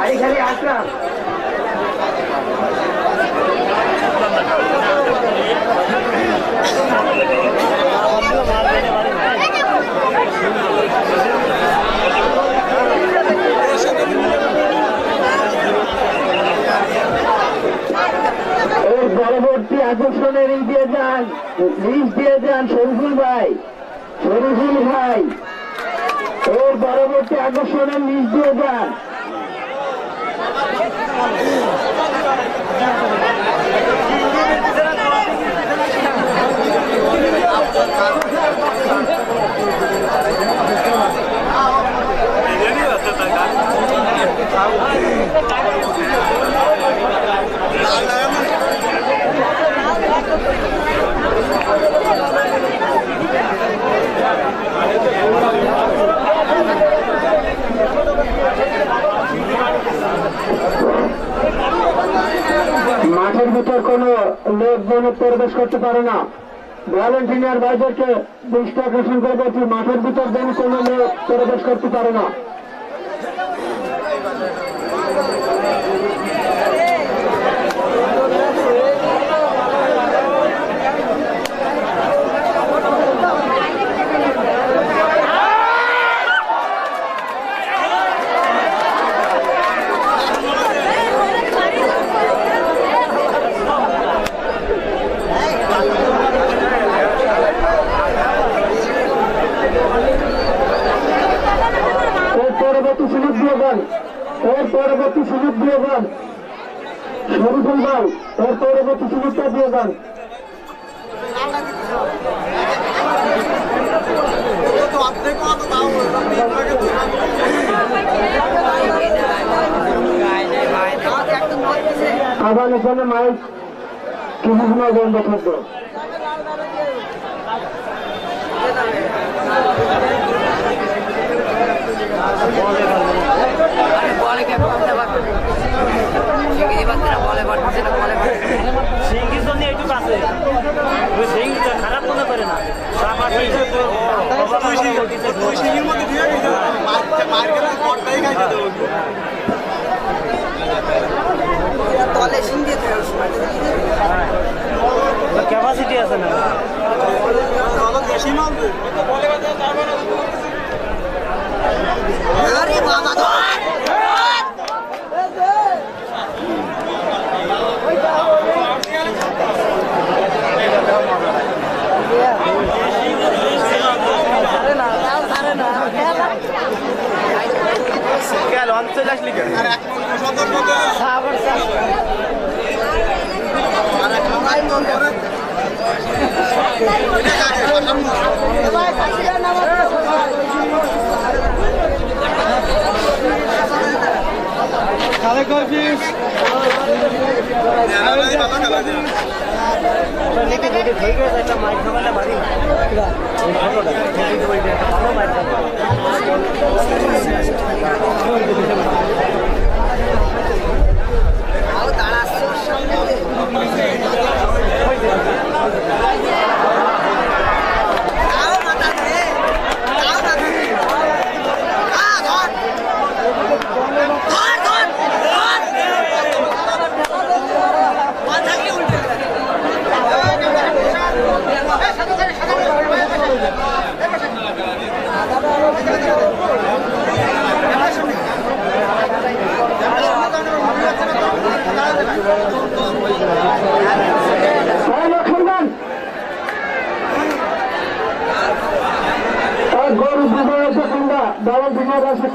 গাড়ি খালি আসলাম। এর পরবর্তী আকর্ষণের দিয়ে যান, লিস্ট দিয়ে যান শরীফুল ভাই, শরীফুল ভাই। এর পরবর্তী আকর্ষণের লিস্ট দিয়ে যান। মাঠের ভিতর কোন লোক মনে প্রবেশ করতে পারে না। ভলেন্টিয়ার ভাইদেরকে দৃষ্টি আকর্ষণ করে বলছি, মাঠের ভিতর যেন কোন লোক প্রবেশ করতে পারে না। পরবর্তী সুযোগ দিয়ে দেন, এর পরবর্তী সুযোগ দিয়ে দেন শরীফুল ভাই, এর পরবর্তী সুযোগটা দিয়ে দেন। আবার এখানে মাইক কিছু সময় বন্ধ থাকবে। খারাপ মনে করে না ক্যাপাসিটি আছে না চলে আসলি মাইক খাবালে বাড়ি গরু দুটো আছে, দাওয়াল দিনের আছে।